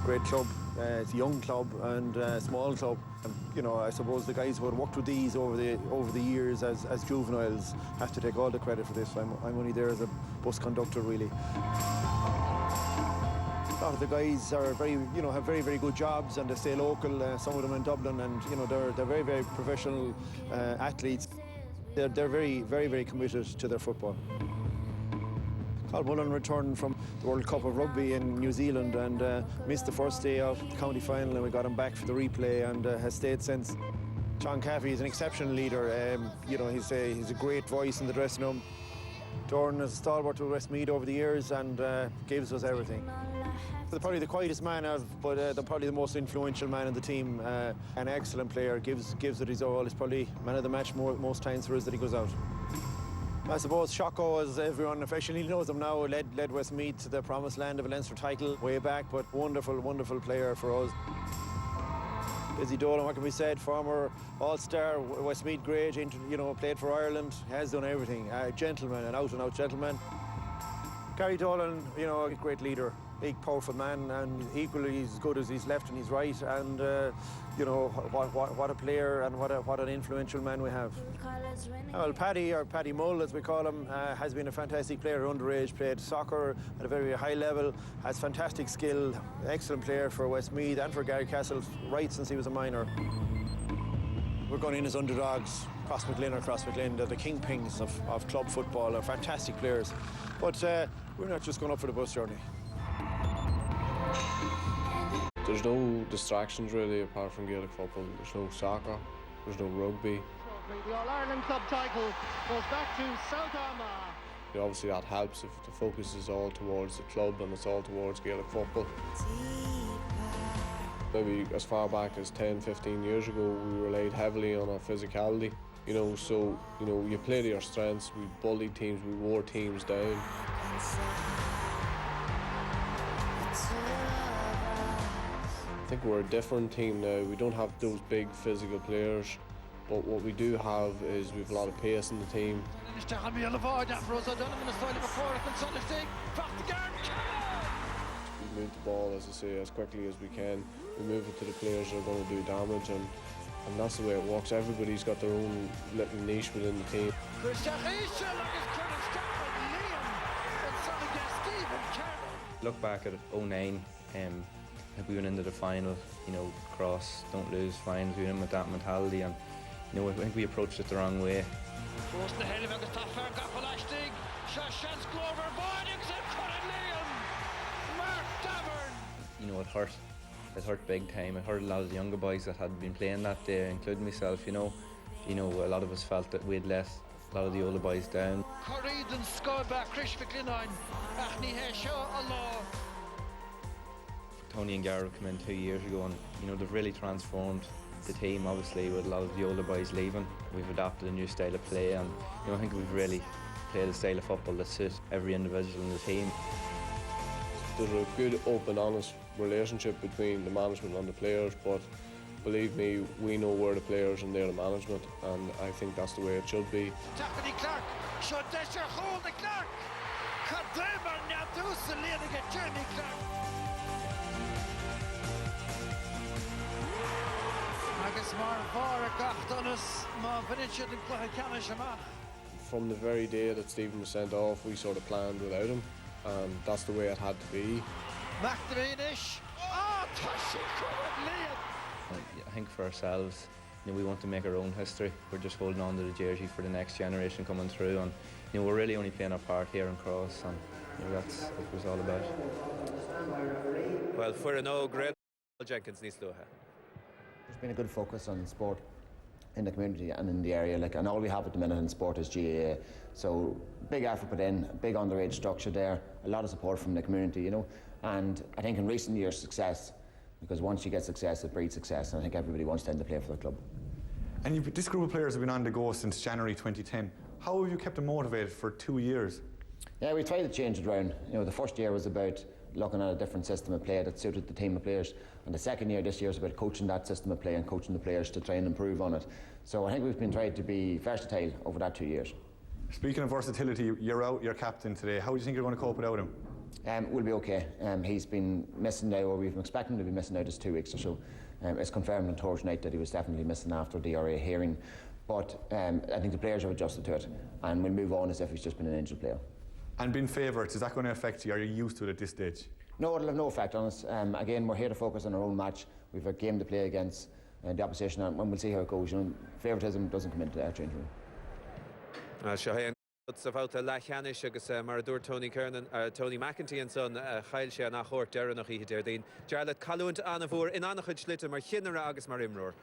great club. It's a young club and a small club. You know, I suppose the guys who had worked with these over the years as juveniles have to take all the credit for this. I'm only there as a bus conductor, really. A lot of the guys are have very, very good jobs and they stay local. Some of them in Dublin, and you know they're very, very professional athletes. They're very, very, very committed to their football. Mullen returned from the World Cup of Rugby in New Zealand and missed the first day of the county final, and we got him back for the replay and has stayed since. Sean Caffey is an exceptional leader. You know, he's a great voice in the dressing room. Doran is a stalwart to Westmeath over the years and gives us everything. They're probably the quietest man but they're probably the most influential man in the team. An excellent player, gives it his all. He's probably man of the match most times for us that he goes out. I suppose Shocko, as everyone officially knows him now, led Westmeath to the promised land of a Leinster title way back, but wonderful, wonderful player for us. Izzy Dolan, what can be said? Former All-Star, Westmeath great, you know, played for Ireland, has done everything. A gentleman, an out-and-out gentleman. Gary Dolan, you know, a great leader, big, powerful man, and equally as good as his left and his right. And you know, what a player and what an influential man we have. Well, Paddy, or Paddy Mull as we call him, has been a fantastic player underage, played soccer at a very, very high level, has fantastic skill, excellent player for Westmeath and for Garrycastle right since he was a minor. We're going in as underdogs. Crossmaglen, they're the kingpins of club football, are fantastic players. But we're not just going up for the bus journey. There's no distractions really apart from Gaelic football. There's no soccer, there's no rugby. The All-Ireland club title goes back to South Armagh. Obviously that helps if the focus is all towards the club and it's all towards Gaelic football. Maybe as far back as 10, 15 years ago, we relied heavily on our physicality. You know, so, you know, you play to your strengths. We bullied teams, we wore teams down. I think we're a different team now. We don't have those big physical players, but what we do have is we've a lot of pace in the team. We move the ball, as I say, as quickly as we can. We move it to the players that are going to do damage, and that's the way it works. Everybody's got their own little niche within the team. Look back at 2009, I think we went into the final, you know, cross, don't lose finals. We went in with that mentality, and you know, I think we approached it the wrong way. You know, it hurt big time. It hurt a lot of the younger boys that had been playing that day, including myself. You know, a lot of us felt that we'd let a lot of the older boys down. Tony and Gareth came in 2 years ago, and you know, they've really transformed the team. Obviously, with a lot of the older boys leaving, we've adapted a new style of play, and you know, I think we've really played a style of football that suits every individual in the team. There's a good, open, honest relationship between the management and the players, but believe me, we know we're the players and they're the management, and I think that's the way it should be. From the very day that Stephen was sent off, we sort of planned without him, and that's the way it had to be. I think for ourselves, you know, we want to make our own history. We're just holding on to the jersey for the next generation coming through, and you know, we're really only playing our part here in Cross, and you know, that's what it was all about. Well, for no great Jenkins needs to have. There's been a good focus on sport in the community and in the area, and all we have at the minute in sport is GAA. So big effort put in, big underage structure there, a lot of support from the community, you know. And I think in recent years, success, because once you get success, it breeds success, and I think everybody wants to end the play for the club. And this group of players have been on the go since January 2010. How have you kept them motivated for 2 years? Yeah, we tried to change it around. You know, the first year was about looking at a different system of play that suited the team of players, and the second year, this year, is about coaching that system of play and coaching the players to try and improve on it. So I think we've been trying to be versatile over that 2 years. Speaking of versatility, you're out, you're captain today. How do you think you're going to cope without him? We'll be okay. He's been missing now, or we've been expecting him to be missing now just 2 weeks or so. It's confirmed on Thursday night that he was definitely missing after the RA hearing. But I think the players have adjusted to it, and we'll move on as if he's just been an injured player. And being favourites, is that going to affect you? Are you used to it at this stage? No, it'll have no effect on us. Again, we're here to focus on our own match. We've a game to play against the opposition, and we'll see how it goes. You know, favouritism doesn't come into our changing room. Sa bhálta leithcheannis agus mar dúir Tony Kernan, Tony McEntee an son chail sé nach chóir deire nach ihe déir daon. Dearla calúint anna bhór in annach chuid slite mar chinara agus mar imróir.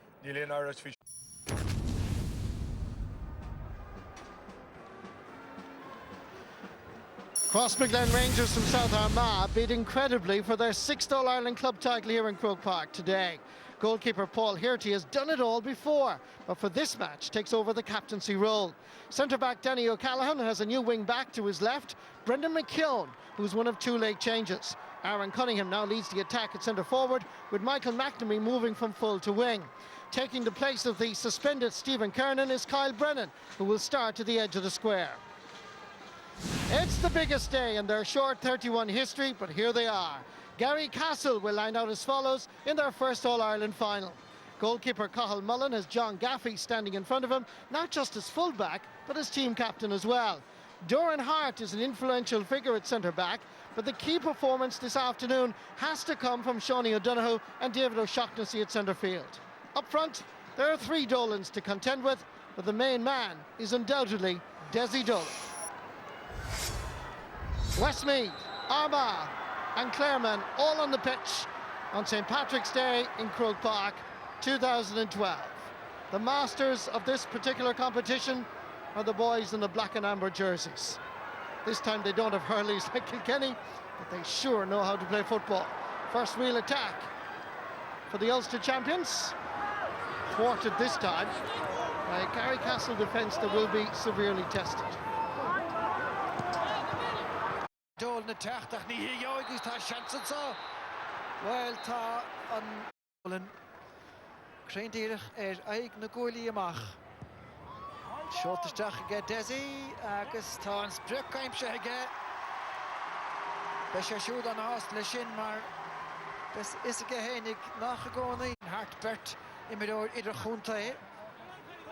Crossmaglen Rangers from South Armagh bid incredibly for their 6th All-Ireland club title here in Croke Park today. Goalkeeper Paul Hirty has done it all before, but for this match takes over the captaincy role. Centre-back Danny O'Callaghan has a new wing-back to his left, Brendan McKeown, who's one of 2 late changes. Aaron Cunningham now leads the attack at centre-forward, with Michael McNamee moving from full to wing. Taking the place of the suspended Stephen Kernan is Kyle Brennan, who will start to the edge of the square. It's the biggest day in their short 31 history, but here they are. Garrycastle will line out as follows in their first All-Ireland final. Goalkeeper Cathal Mullen has John Gaffey standing in front of him, not just as full-back, but as team captain as well. Doran Hart is an influential figure at centre-back, but the key performance this afternoon has to come from Seanie O'Donoghue and David O'Shaughnessy at centre-field. Up front, there are 3 Dolans to contend with, but the main man is undoubtedly Desi Dolan. Westmeath, Armagh and Clareman all on the pitch on St. Patrick's Day in Croke Park 2012. The masters of this particular competition are the boys in the black and amber jerseys. This time they don't have hurleys like Kilkenny, but they sure know how to play football. First real attack for the Ulster champions, thwarted this time by a Garrycastle defence that will be severely tested. Dol na techtach ní hi agus tá seansan sa. Well tá an Dolan Creindíirich aig na góilí amach. Seoltaisteach aige Desi agus tá an spriocaimse aige. Bei sé siúd an ást le sin mar bes is aige hénig nach a gcónaí. Hart bert imimeóir idir chúnta é.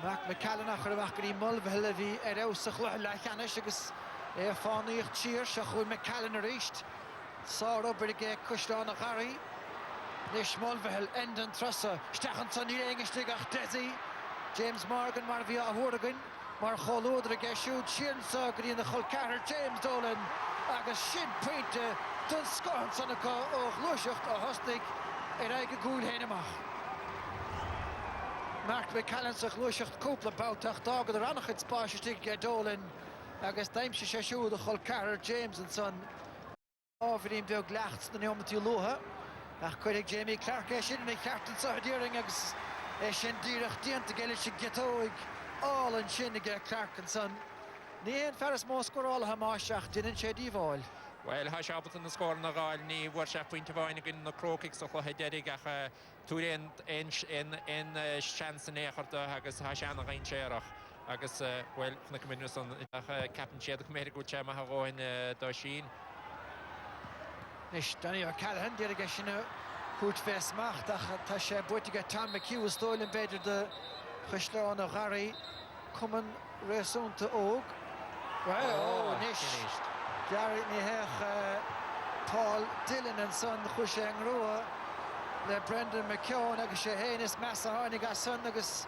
Mac McCallanach ar amach gurí mulbhil a bhí aus a chluith leithcheannis agus fánaíocht tír se chuil McCallan a ríist. Sá obair aige Cuisteán a Garry. Nis mulbhil endan trosa. Stechan san ní éigeiste ach Desi. James Morgan mar bhí a thuiragin. Mar cholódar aige siúd sin sa gurí na chulceathar James Dolan. Agus sin pointe dun scohan sanna ó chluiseacht a hostig aige gúil héin amach. Mark McCallan sa chluiseacht cúpla báteach dágad ar annach spáisiste aige Dolan. Agus daimse sé siúd a chulceathar James an son. Ábhírim beag lecht na neommatí lutha. Ach chuidig Jamie Clark é sin na cheartan sa díring agus é sin díreach dianta geile sin getóig all an sin aige Clark an son. Ní éon ferras mó scorálatha máisteach duine sé díomháil. Well, ha siabbat na scór na gáil ní bhar sé pointe bháinna gin na crócaigh sa chlucha deirig ach túiríon in seansan écharta agus ha seanna gain séireach. Agus, well, chna cymryd son captain siad a cymryd gwyd siam a hagoen do sin. Nis, Danny O'Callaghan, deirig e sin hwt fes macht, ach ta sé bwytig e Tom McHugh stoil yn bedr dy Chysleon o Garry, cwmyn reswn ty og. Wel, nis, Gary ni hech Paul Dillon yn son chwysio engrwa, le Brendan McKeown agus sé hénis massa hánig a son agus.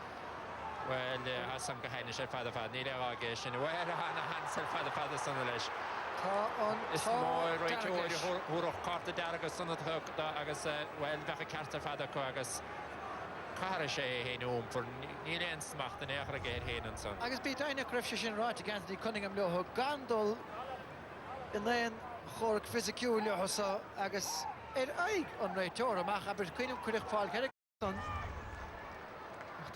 Well, as am gyhain eisiau ffad a ffad, ni le ag eisiau ni wer han a hansel ffad a ffad a son leis. Is mór roi tiwr i hwrwch cort y dar agus son o thwg agus, wel, fach y cart a ffad a co agus car eisiau hyn o'n ffwr ni le yn smacht yn eich ag eir hyn yn son. Agus byd ein y cryfsio sy'n rhaid ag Anthony Cunningham leo gandol yn lein chorg ffysiciw leo so agus aig o'n rhaid tor amach aber cwynnym cwrych ffal cerig son.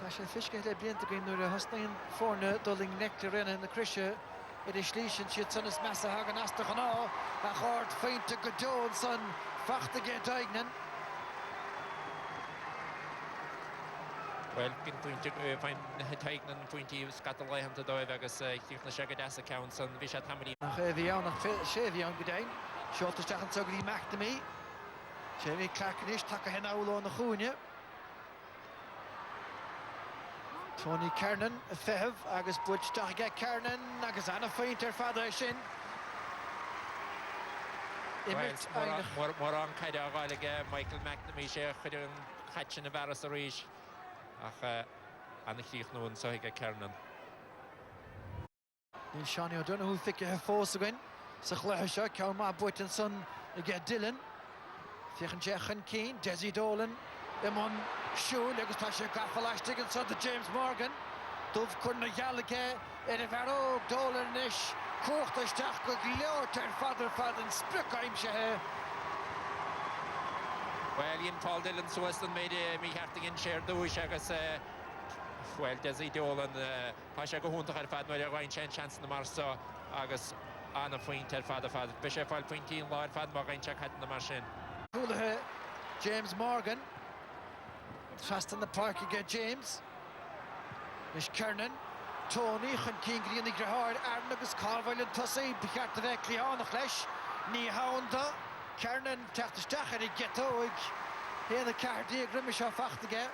Tá sé fisce le blianta gain nuair a hosnaíonn fórne doling nectar rinne na crisise idir slísin siad son is measa hagan astach an á a chórt féinte go dóin son fachta gé daignan. Wel, gyn pwyntio fain taignan pwynti sgadal leiham ta doedd agus chych na siagad as account son fi siad hamri. Nach bhí annach sé bhí an godain. Seoltas Dechan Sugri McNamee. Jamie Clarkinish, Taka Henaulo on the Chunia. Tony Kernan, a Fev, Agus Butch Daga Kernan, Agus Anna Fainter Father Shin. Mar an caiide a gáilige Michael McNamee sé chuidir an chaitsin na bheras a ríis ach anna chríoch nó an soige Kernan. Níl Seán O'Donoghue fiche fós again. Sa chléthe seo ceann má buit an son I get Dylan. Fiechan Jechan Keane, Desi Dolan, Imon Siúl, agus tá sé gafalastig an son de James Morgan. Dubh chun na gealaige in a bheróg Dolan ish. Cuachtasteach go leor father an spricáim se he. Well, Ian Paul Dillon Sueston made me harting in share dúis agus well, Desi Dolan tá sé go húntaach ar fad mar a bhain chance na marsa agus anna faoint ar fad be sé fáil pointín lá ar fad mar gain check na mar sin. Cúlathe James Morgan. Trust in the park again James. Is Kernan. Tony chun cín gríonig grahard Aaron agus Carvalho tusaí bechart a bheith cliánach leis ní hánda Kernan teachtasteach ar I getóig héana cardaí grimis seo fachtaige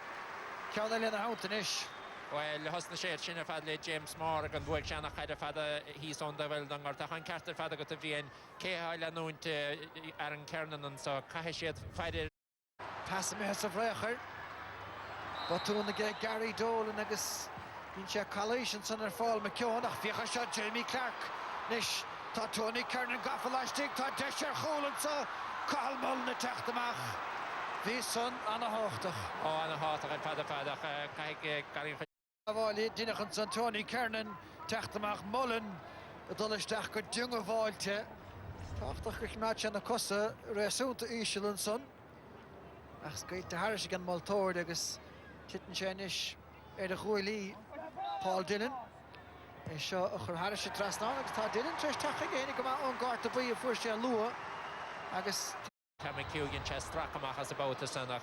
ceanna lena hánta ish. Well, hosna sé sin ar fad le James Morgan bhuaig seanna chaide fada hís onda bhfuil an gart achan cartar fada go a bhíon céthe le nóint ar an Kernan an so caiith siad feidir. Passa me sa bhréachar. Batúna Gary Dolan agus Bhín sé collation san ar fáil McKeown ach bhíocha seo Jamie Clark. Nis tá Tony Kernan gafalastig tá deisir chólan sa Calmol na teachtamach. Bhí son anna háchtach. Anna háchtach ar fadach caiig garín bháil duinechan san Tony Kernan teachtamach Mullen a dulaisteach go dúnga bháilte. Táchtach go chnáid se na cosa réasúnta ísilan son. Ach scaith de haris gan Maltóir agus titan sé nis ar a chuailí Paul Dillon. Is seo a chur haris sé trasná agus tá Dillon treis tacha géine go an gart a bhí a fuair sé lua agus Tá ciúginn sé strachamach as a báta sanach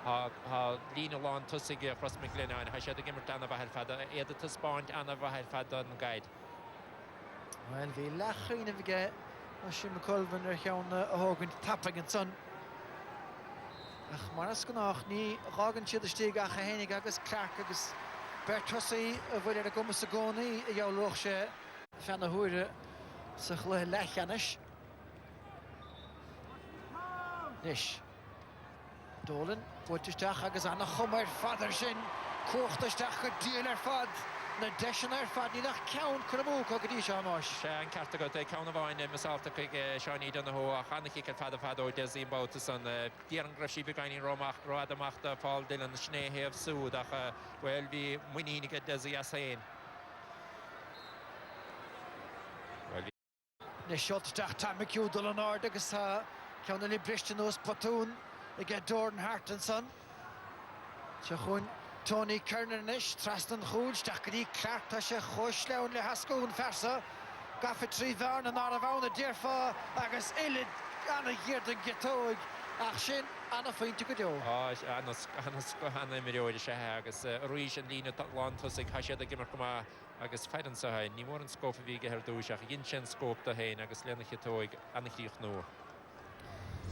Tá lína lán tusaige Crossmaglen an ha sé a gimmert anna bhethir fada éad a spáint anna bhethir fada an gaid. Well, bhí lechaína bhige a sin McCulvan ar cheanna a hágann tapping an son. Ach mar as gannach ní rágan siad a stíg a hénig agus Clark agus Bertusaí a bhfuil ar a gomas a gcónaí a dhealóch sé fena thuaire sa chluthe lechanis. Nis. Dolan, buitisteach agus anna chumar fadar sin, cuachtasteach go díal ar fad, na deisian ar fad ní nach ceann cramúch a godí seo máis. Sé an carta go ceanna bháin misalta chuig Seání Donoghue a chanaí cin fada fada ó Desi báta san bhí an grafsí begainin rád amachta Paul Dillon snéhéamh súd ach bhfuil bhí muoínig a Desi a sain. Nis seoltasteach tá McCúdal an ard agus ceanna lí bristin os patún I get Dorn Hart and son. Se chun Tony Kernan ish, Trastan Chúl, Stachadí Clark tá sé chuis leann le hascún fersa. Gaffa trí bhearn an ára bhán a dearfa agus ilid anna ghiird an getóig ach sin anna faointe go deo. Annas go hanna miróide sé agus roiis an lína lán tusaigh ha siad a gimmar cumá agus feidan sa hain. Ní mór an scópa bhí go dúiseach gin sin scóp a hain agus lena chetóig anna chríoch nó.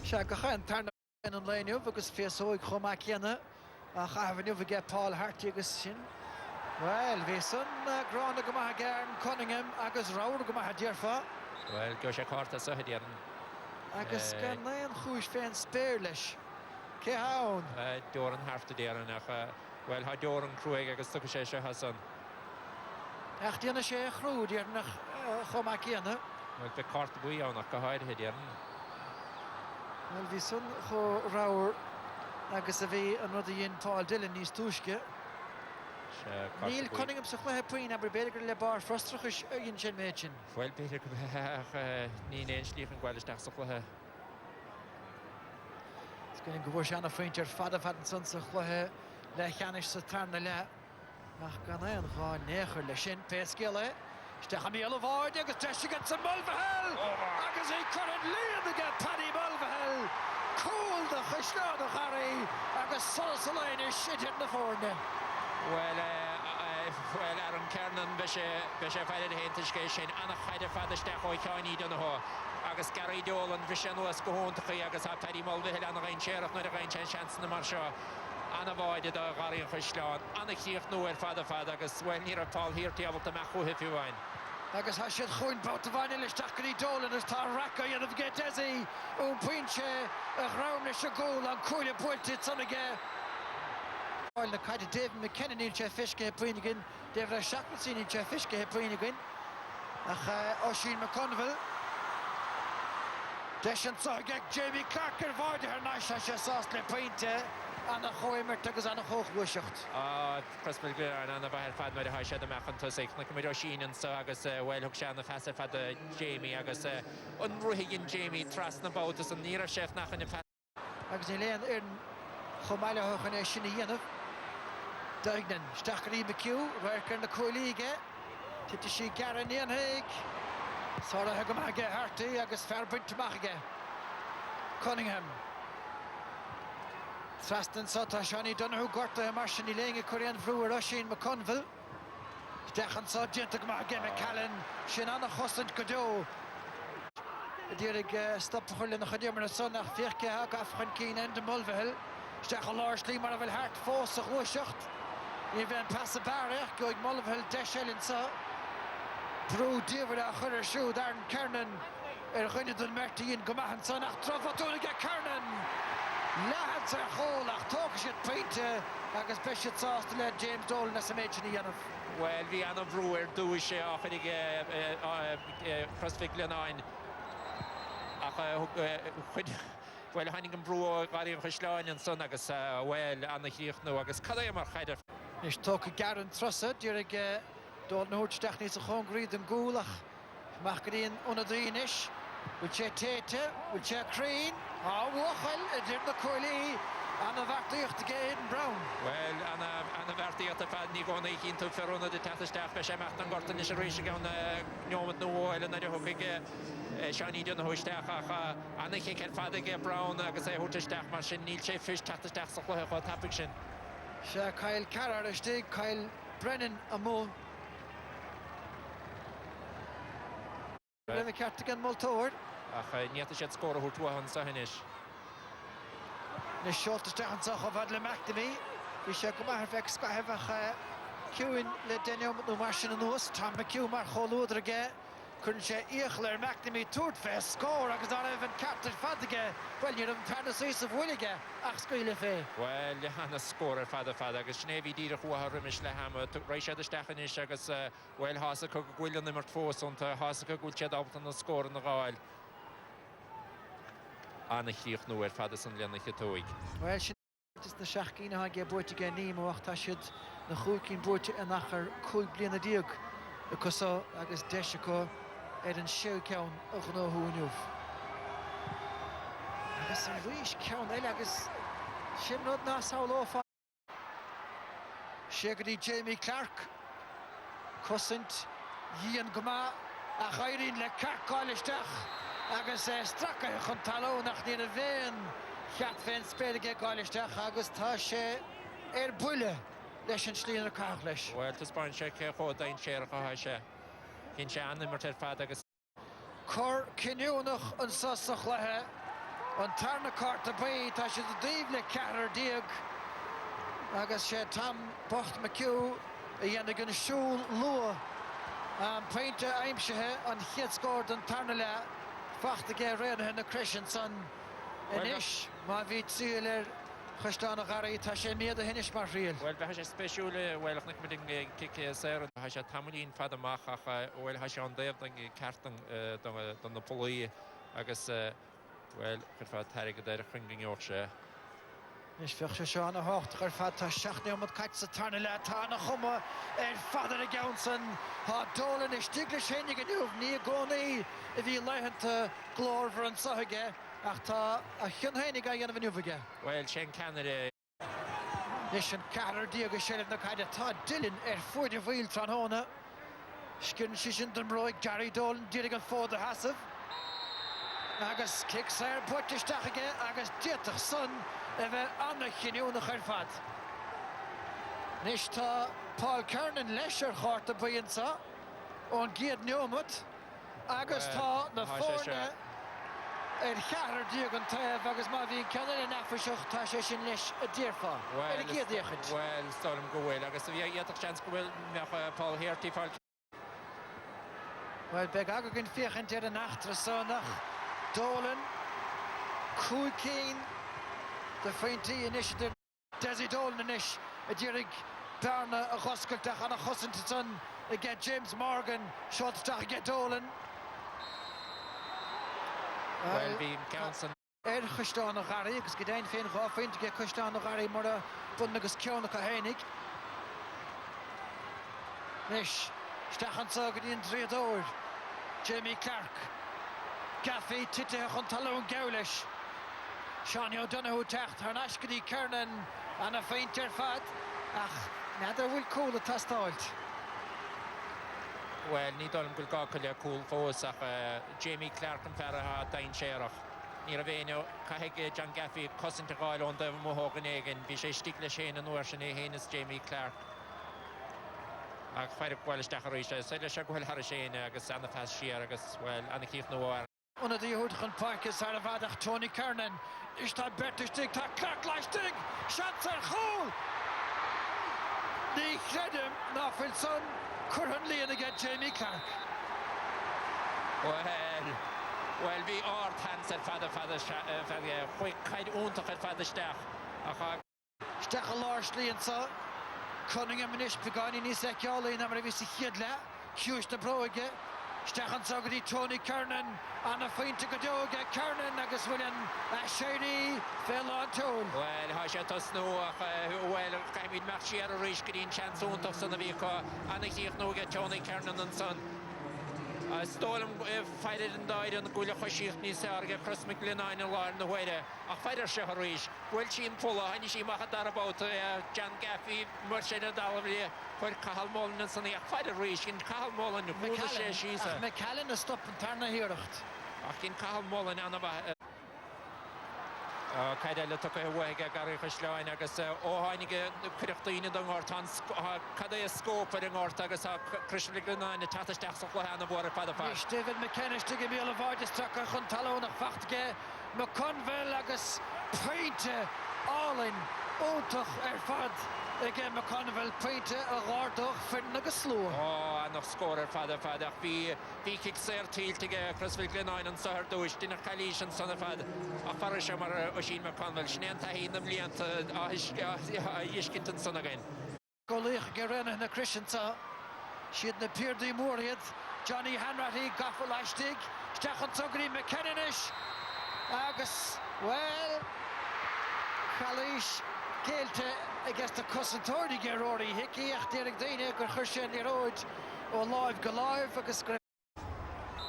Se go chain tarna an léinniu agus fiasóig chomá chéanna a chahainniu bhí Paul Harty agus sin. Well, bhí son grána go maithe Gern Cunningham agus rána go maithe dearfa. Well, go sé carta sa hedían. Agus gan naon chúis féin spéir leis. Cé hán? Doran harta déaran ach well, ha Doran cruig agus tucha sé se hasan. Ach díana sé chrú déarnach chomá chéanna. Well, be carta buí ánach go háid hedían. Well, bhí son cho ráir agus a bhí an rud a dhéon Paul Dillon níos túisce. Níl Cunningham sa chluthe puoin aber beidir le bar frostrachas dhéon sin méid sin. Well, beidir go ní éon slíochan gháilisteach sa chluthe. Is going go bhfuir seanna faointe ar fada fad an son sa chluthe le cheanis sa tarna le. Ach gan é an gá néchar le sin péascéile. Stechan míle bháid agus teisigan sa Mulvahel! Agus é chuad líon aige Paddy Mulvahel! Cúil de chuisleán a charí agus solsaléin is sitin na fórne. Well, ar an Kernan be sé feidir héantais cé sin annach chaidir fadisteach ó Seání Donoghue. agus Gary Dolan bhí nuas go hóntacha agus ha Paddy Mulvihill an gain séireach na gain chance na mar seo anna bhaide a garíon chuisleán anna chíoch nó fada agus bhfuil ní a Paul Hirty abal amach chuhi fiúhain. Agus ha siad chuin bát a bhaine leis Gary Dolan as tá raca anamh ge desi ón puinte a ghráim leis a gól an cúile builte sanige. Áil na caiide David McKenna níl sé fisce puinigin, David Shackleton níl sé fisce puinigin. Ach Oisin McConville. Deisian sáige Jamie Clark ar bhaide ar náis a sé sás le puinte anna choimert agus anna chóchhuiseacht. Crossmaglen an anna bhair fad mar a haise a mechan tosaigh na cumid Oisin an so agus bhfuil thug seanna fesa fad Jamie agus an ruhigin Jamie tras na bótas an níra séf nach an fad. Agus ní léon ar chomáile hochan é sinna dhéanamh. Daignan, Stachary McHugh, bhaircar na cúilíige. Tite sí Garan Ianhaig. Sára hegamage Harty agus ferbint machige. Cunningham. Trastan Sota Shani Donoghue Gorta Marshani Lenge Korean Brewer Oisin McConville. Stechan Sot Gentamage McCallan Shinana Hosland Godot. Dierig stop Hullen Hadirman Sonach Firke Hag Afghan Keen and Mulvihill. Stechel Larsley Marvel Hart Foss Ruishacht. Even pass a barrier going Mulvihill Deshel and so. Drew David a chur siú Darren Kernan chuineadún Mertíín go maithan sanach trofaúige Kernan. Lehann ar chól ach tógadh siad peinte agus be siad sásta le James Dolan na sa méidina dhéanamh. Well, bhí anna bhrú ar dúis sé á chuig Crossmaglen áin. Ach bhfuil hanig an brú garíon chuisleáin an son agus bhfuil anna chríoch nó agus cad é mar chaidir. Is tógadh Garan Trussa dúirig Dort na húirteach níos a chongríd an gúlach mach go dtíon una dríis bhfuil sé téite bhfuil sé crín bhuachail a dtíir na cúilí anna bhartaíocht a Aidan Brown. Well, anna bhartaíocht a fad ní gcóna cinn tú ferúna de tataisteach be sé mecht an gorta is a rééis gan neomad nó bhile na thuchaige seaní dúna thuisteach ach anna chéad fadige Brown agus é thuirteisteach mar sin níl sé fis tataisteach sa chluthá tapig sin. Se Kyle Carrar a stig Kyle Brennan a mó. Remy Cartigan Multóir. Ach níta sé scóra thuirtuáhan sa hinis. Nis seoltaisteach an socha bhad le McNamee. Bhí sé go maithar feic scaithbhach ciúin le déineom nó mar sin an nuas. Tá McHugh mar choulúdra aige. Chun sé íochla ar McNamee túirt fé scór agus an Evan Carter fadige. Well, níor an penasís a bhuilige ach scaoile fé. Well, hanna scór ar fada agus snéhí díra chuatha rimis le hama rééis séad isteach is agus bhfuil hása go ghuiilean nimart fós ionta hása go gúil séad ábhta na scór na gáil. Anna chríoch nó ar fada san leanna chetóig. Well, sin is na seachcíine haige buirte ge nímo ach tá siad na chúcín buirte a nachar cúig bliana díog a cosá agus deisico an siú ceann a gnóthúniuh. Agus an rís ceann eile agus sin rud ná saoil ófá. Sé go dtí Jamie Clark cosint díon go maith a chairíonn le carcáilisteach agus stracha chun talónach níor a bhéin cheat féin spéidige gáilisteach agus tá sé ar buile leis an slíonar carach leis. Well, tá spáin sé chó daon séar go haise. Cinn sé animart ar fad agus. Cor cinúnach an sasach lethe an tarna carta baí tá sé a daobh le ceatar díog agus sé Tam Bocht McHugh a dhéanamh an siúl lua an peinte aimsethe an chiad scóir an tarna le fachta ge réanathe na Christian san inis má bhí tíal ar chuistána garí tá sé miad a hinis mar riil. Well, bheit sé spéisiúla bhfuilach nic mid cice séir an sé tamlín fad amach ach bhfuil sé an déobh an ceartan don na polaí agus bhfuil chu fad teirigh go déir chungin sé. Nis fech sé seo anna hácht gur fad tá seaachnaí am caiit sa tarna le tá na chuma ar fadar a gceansan tá Dolan is stigla sénig an nuamh ní gcónaí a bhí leitheanta glórhar an sathige ach tá a chionnhénig a dhéanamh nuamhaige. Well, sin Canada. Nis an ceatar díog a séileadh na caiide tá Dylan ar fuidir bhíl tránóna. Scinn si sin den roiig Gary Dolan dírig an fód a hasamh. Agus kicks ar buirteisteach aige agus diaitach son a bheith anna chinúnach ar fad. Nis tá Paul Kernan leis ar chárta buinsa ón giad neomad agus tá na fórne cheathar díogan taobh agus má bhíon ceannaire in afraiseach tá sé sin leis a ddíorfá. Ar a gcéad éichid. Well, stolam go bhfuil agus bhí iadach chance go bhfuil meach Paul Hearty fáil. Well, beg agagin fiachant ar an achtrasánach. Dolan, Cúcín, de faointí initiative. Desi Dolan inis a ddírig Darna a choscailteach an a chosanta son i get James Morgan, seolteach i get Dolan. Well, bhí Counson. Chuisteán a Garry, agus go daon féin gáfaint go chuisteán a Garry mar a bun agus ceannach a hénig. Nis, stachan sa go dtíon tríadóir. Jamie Clark. Gaffey tithe chun talún gaulis. Seán O'Donoghue techt ar nascadí Kernan an a féint ar fad. Ach, nadidir bhfuil cúil a tastáilt. Well, ní dólam go gácaile cúil fós ach Jamie Clark an fearra dain séarach. Ní a bhéine caiigh John Gaffey cosanta gáil ón dubh móthógan éigen. Bhí sé stig le sé an uair sin é héanas Jamie Clark. Ag feidir gháilisteach a ríise. Saile se gohfuil har sé agus anna fas siar agus, well, anna cíomh nóir. Una dí húdachan parcas ar a bhadach Tony Kernan. Is tá bertistig, tá Clark leistig. Seans ar chóil. Ní chredim ná fil son curhan líon a get Jamie Clark. Well, bhí árt hans ar fada chuig caid úntach ar fada steach. Steach a láir slíon sa. Cunningham inis begáin níos eceálaí na mar a bhí sa chiad le. Hughes na bróige. Stechan sa go dtí Tony Kernan an a féinte go dóga Kernan agus bhfuil an séirí fel an tún. Well, há sé tá snú ach well, caiimid meach siar a ríis go dtíon seansúntach sanna bhí anna cíoch nóga Tony Kernan an son. Stólam feidir an dáid an gúile choisíocht níos arga Crossmaglen an láir na hhuiide ach feidir se a ríis. Bhfuil sin pula haine sí machcha darabát John Gaffey mar sé na dalabhí chuir cahalmólan an sanna ach feidir ríis cin cahalmólan na bhúla sé sísa. Ach McCallan a stop an tarna hiireacht. Ach cin cahalmólan anna bheith. Caideile tu bhhaige Garrycastle agus óháinige cuireachtaíine don gáirtán cadé a scóp ar an gáirt agus Crossmaglen na tataisteach sa chluhanna bhór fada fad. Ní Stephen McKennish go bhí a bhaideteach a chun talónach fachtge McConville agus peinte álinn óntach ar fad. Again, McConville peinte a gáirdoch fin agus slú. Nach scór ar fada ach bhí kick séir tíltige Crossmaglen an sahar dúis duine chailís an sanna fad ach fara se mar o sin McConville snéanta hína blianta a dhiiscint an sanna gain. Golích Gerena na Christiansa siad na Peardaí Móriad Johnny Hanratty gafa leistig Stechan Tugarí McKennish agus, well, chailís céilte agus tá cosantóirí Geróí hickí ach déirigh daine gur chuir sé ní róid ó láimh go láimh agus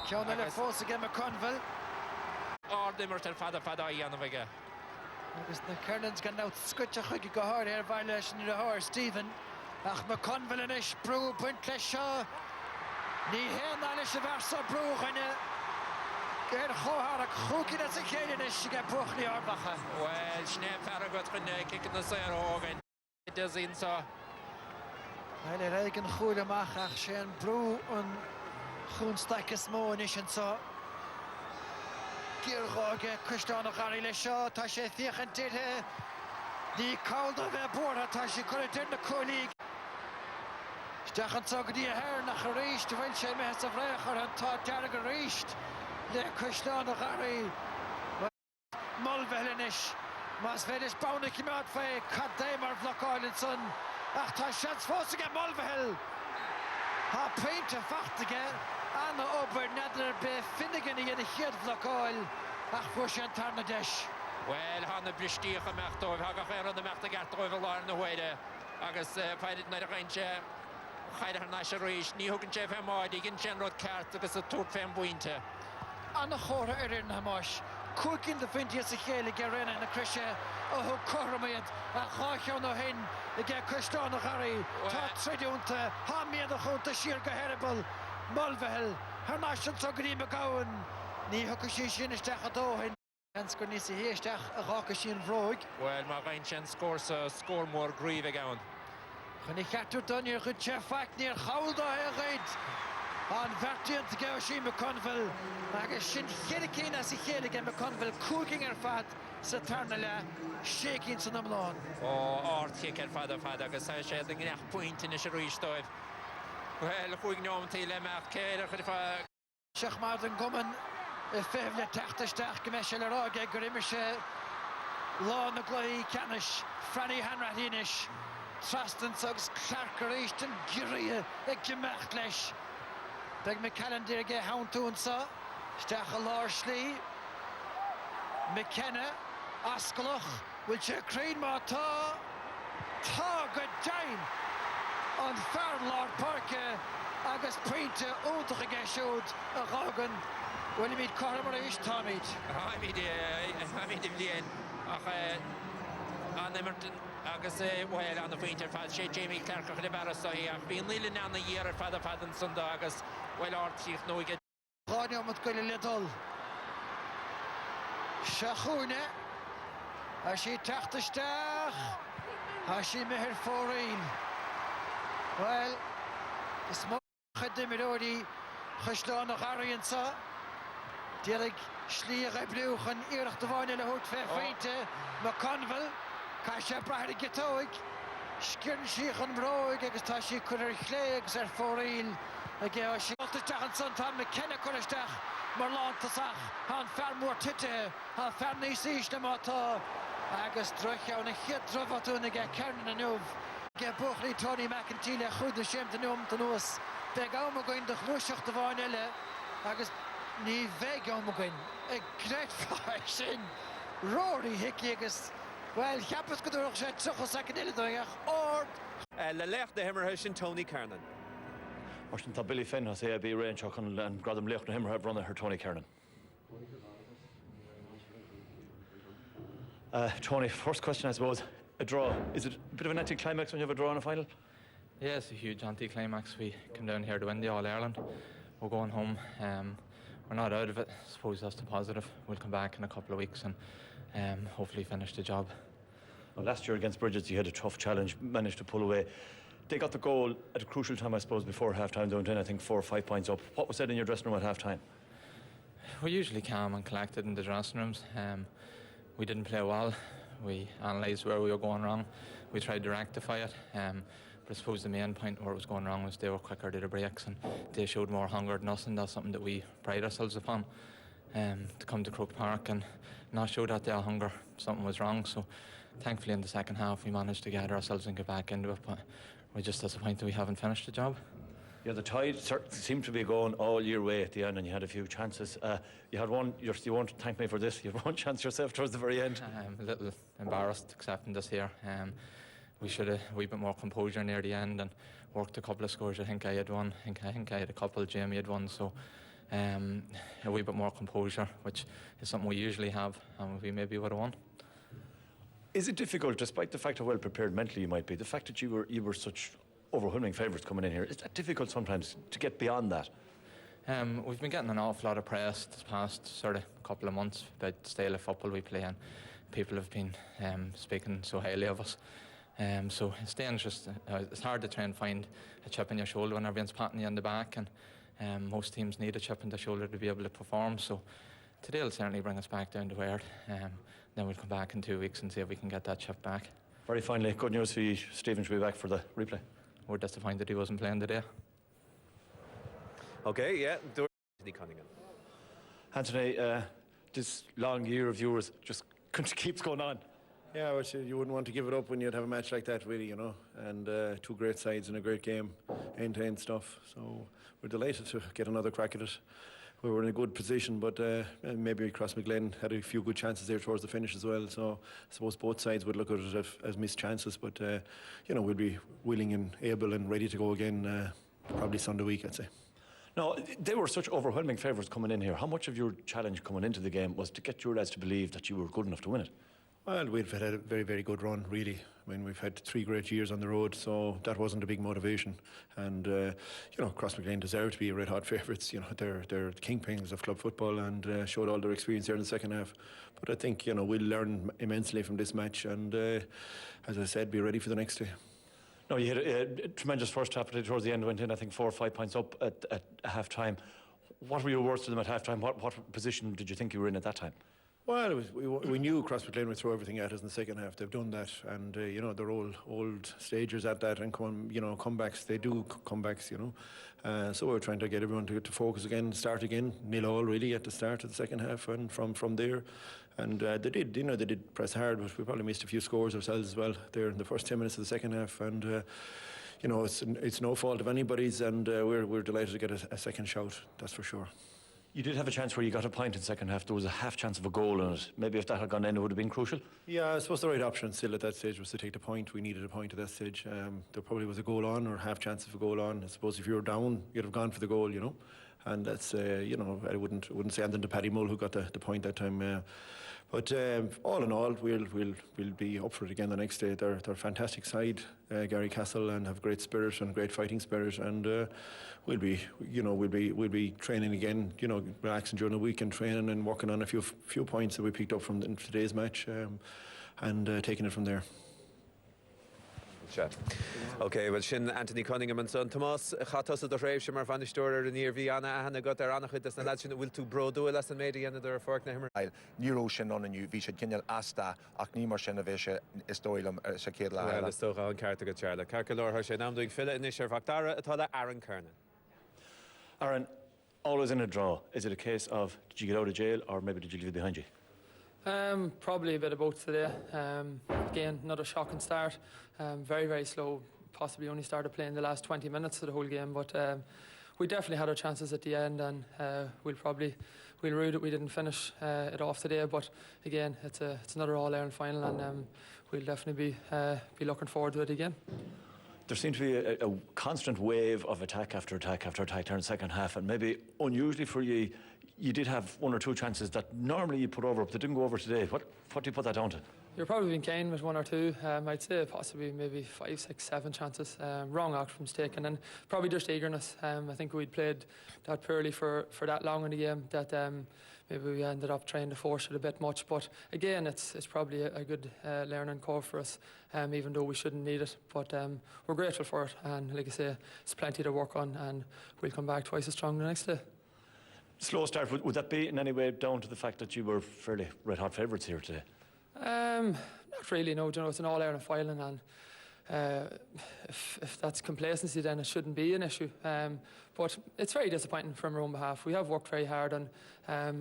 ceanna le fós aige McConville. Ádimmart ar fada í anna bhaige. Agus na Kernans gan náut scuite chuige go háir ar bhaile leis ní a háir Stephen ach McConville inis brú buint leis seo ní héana leis a bhar sa brúchaine Ger chóharach chúcin a sa chéine is go buchnaí orbacha. Well, sné fear go chun kickin na sé ógain. Dizín sa. Well, réig an chúil amach ach sé an brú an chúnstaice smó inis an sa. Gíorgóige Christián Garry le seo tá sé fiochan tithe ní cáilda bheith bortha tá sé chuir dir na cúlaigh. Stechan sa go dtí a hair nach a ríist bhfuil sé me sa bhréach ar an tá dearg a ríist le Christián Garry. Mulville inis mas féidir bána cimát fé cadé mar bhlocáil son ach tá seans fós aige Mulville. Tá peinte fachtaige anna obair nadidir be finnegan i chiad bhlocáil ach fuair sé an tarna deis. Well, hána bristíocha meachtóibh thugach ar an meachta gartóibh láir na hhuiide agus feidir na rainte chaidir ar náis a ríis ní thugann sé femáid i gin sin rud ceart agus a túr fém buinte. Anna chóra ar in hamáis. Cúcin de finti sa chéile Gerena na Crisise a thug choramíad a cháceann ó hin i gé Christián Garry. Tá tríúnta háíad a chunta siar go heiribal Mulville ar náisian tugarí McGowan. Ní thuca sí sin isteach a dóhin. Ans gur níos a héisteach a gháca sin bhróig. Well, má gain sin scór mór gríomh a gabhain. Chun i cheatú donir chud sé feic níor chaúldá a réid. an bhartíonn go sí McConville agus sin chéad cín as I chéad again McConville cúking fad sa tarna le shaking san amlán. Árthic fad agus sé an gneach pointin is a rístóibh. Well, chuig neomtaí le meach céad chuir fá. Seach mar an goman féh le teachtasteach go meis se le ráige gur imime se lá na gluí ceannis Franny Hanrathinis trastan agus clarcar éistan giria ag gimeach leis. Beg McCallan dirige haúnsa steach a lár slí McKenna ascalach bhfuil sé crín má tá go dain an fearr lár parke agus pointe údach a geisiúd a rágan bhfuil míad carmar éis táid. Haimid blian ach an Emerton agus bhil an pointer fad sé Jamie Clark a barasí ach bíon líle anna dhéar fad an sunda agus bhil áirtíoch nóige. Ráine mat goile ledul. Seachúne a sí teachtasteach a sí mehir fóraín. Well, is má chudimiróí chuisleán nach Ariansa Dírig slí a blúchan iirecht do bháine le hút fé féinte McConville cá sé brethir gitóig sciann síoch an bróig agus tá sí chuir chlé agus fóraín a ggé síoltasteach an san tá McKenna chuiristeach mar lántasach an fermór tite an ferníos ís na mátá agus droicheann na chiad drofatúna ggé cearna na nuamh ggé buchlaí Tony McEntee le chuid na séim den nuam den nuas beag ámagoin de chlúiseach do bháin eile agus ní bheith ámagoin ag gréitfáid sin Rory Hickey agus well cheappas go dúach sé tuchas ag an eile dóigeach ord Le leach de himmarthe sin Tony Kernan. Martin tá Billy Finn has é bí réonseach an gradam leach na himmarthe brunna her Tony Kernan. Tony, first question I suppose, a draw. Is it a bit of an anticlimax when you have a draw in a final? Yeah, it's a huge anticlimax. We come down here to win the All-Ireland. We're going home. We're not out of it. I suppose that's the positive. We'll come back in a couple of weeks and hopefully finish the job. Well, last year against Bridges you had a tough challenge, managed to pull away. They got the goal at a crucial time, I suppose, before half-time, down to I think 4 or 5 points up. What was said in your dressing room at half-time? We're usually calm and collected in the dressing rooms. We didn't play well. We analysed where we were going wrong. We tried to rectify it. But I suppose the main point where it was going wrong was they were quicker to the breaks and they showed more hunger than us, and that's something that we pride ourselves upon. To come to Croke Park and not show that their hunger, something was wrong. So thankfully in the second half we managed to gather ourselves and get back into it, but we're just disappointed we haven't finished the job. Yeah, the tide seemed to be going all your way at the end, and you had a few chances. You had one. You won't thank me for this. You had one chance yourself towards the very end. I'm a little embarrassed accepting this here. We should have a wee bit more composure near the end and worked a couple of scores. I think I had one. I think I had a couple. Jamie had one. So a wee bit more composure, which is something we usually have, and we maybe would have won. Is it difficult, despite the fact how well prepared mentally you might be, the fact that you were such overwhelming favourites coming in here, is that difficult sometimes to get beyond that? We've been getting an awful lot of press this past sort of couple of months about the style of football we play, and people have been speaking so highly of us. So it's dangerous. It's hard to try and find a chip on your shoulder when everyone's patting you on the back, and most teams need a chip on the shoulder to be able to perform. So today will certainly bring us back down to earth. Then we'll come back in 2 weeks and see if we can get that chip back. Very finally, good news for you. Stephen should be back for the replay. We're disappointed he wasn't playing today. Okay, yeah, Anthony Cunningham. Anthony, this long year of yours just keeps going on. Yeah, well, you wouldn't want to give it up when you'd have a match like that, really, you know. And two great sides and a great game, end-to-end stuff. So we're delighted to get another crack at it. We were in a good position, but maybe Crossmaglen had a few good chances there towards the finish as well. So I suppose both sides would look at it as missed chances. But, you know, we'll be willing and able and ready to go again probably Sunday week, I'd say. No, they were such overwhelming favourites coming in here. How much of your challenge coming into the game was to get your lads to believe that you were good enough to win it? Well, we've had a very, very good run, really. I mean, we've had 3 great years on the road, so that wasn't a big motivation. And, you know, Crossmaglen deserve to be red-hot favourites. You know, they're kingpins of club football and showed all their experience there in the second half. But I think, you know, we'll learn immensely from this match and, as I said, be ready for the next day. No, you had a tremendous first half, but towards the end went in, I think, 4 or 5 points up at half time. What were your words to them at half time? What position did you think you were in at that time? Well, we knew Crossmaglen would throw everything at us in the second half. They've done that, and they're all old stagers at that, and comebacks. They do comebacks, So we were trying to get everyone to focus again, start again, 0-0 really at the start of the second half, and from there, and they did, they did press hard, but we probably missed a few scores ourselves as well there in the first 10 minutes of the second half, and. It's no fault of anybody's, and we're delighted to get a second shout, that's for sure. You did have a chance where you got a point in the second half. There was a half chance of a goal in it. Maybe if that had gone in, it would have been crucial. Yeah, I suppose the right option still at that stage was to take the point. We needed a point at that stage. There probably was a goal on, or half chance of a goal on. I suppose if you were down, you'd have gone for the goal, And that's, I wouldn't say anything to Paddy Mull, who got the point that time. But all in all, we'll be up for it again the next day. They're a fantastic side, Garrycastle, and have great spirit and great fighting spirit. And we'll be training again. Relaxing during the week and training and working on a few points that we picked up from today's match, and taking it from there. Okay, well, sin Anthony Cunningham and son Thomas chatas a réibh sem mar vanistóir in bhí anna got ar annach chud na lad sin bhfuil tú brodú las an médi anna ar fork na himmer. Níró sin an aniu bhí sé cinneal asta ach ní mar sin a bheith sé istóilm sa céad le. Well, is tócha an carta go Charla. Carcalor sé námdúig fila inis ar bhachtara atá le Aaron Kernan. Aaron, always in a draw. Is it a case of did you get out of jail, or maybe did you leave it behind you? Probably a bit of both today. Again, another shocking start. Very, very slow. Possibly only started playing the last 20 minutes of the whole game, but we definitely had our chances at the end, and we'll rue that we didn't finish it off today. But again, it's another All-Ireland final, and we'll definitely be looking forward to it again. There seemed to be a constant wave of attack after attack after attack there in the second half, and maybe unusually for you, you did have 1 or 2 chances that normally you put over, but they didn't go over today. What do you put that down to? You're probably being keen with 1 or 2. I'd say possibly maybe 5, 6, 7 chances. Wrong outcomes taken, and probably just eagerness. I think we'd played that poorly for that long in the game that maybe we ended up trying to force it a bit much. But again, it's probably a good learning curve for us, even though we shouldn't need it. But we're grateful for it, and like I say, it's plenty to work on, and we'll come back twice as strong the next day. Slow start, would that be in any way down to the fact that you were fairly red-hot favourites here today? Not really, no. It's an All-Ireland final, and if that's complacency, then it shouldn't be an issue. But it's very disappointing from our own behalf. We have worked very hard on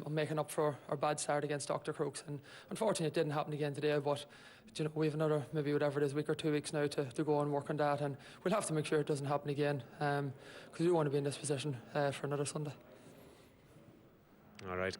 making up for our bad start against Dr. Crooks, and unfortunately it didn't happen again today. But we have another, maybe whatever it is, week or 2 weeks now to go and work on that, and we'll have to make sure it doesn't happen again, because we don't want to be in this position for another Sunday. All right,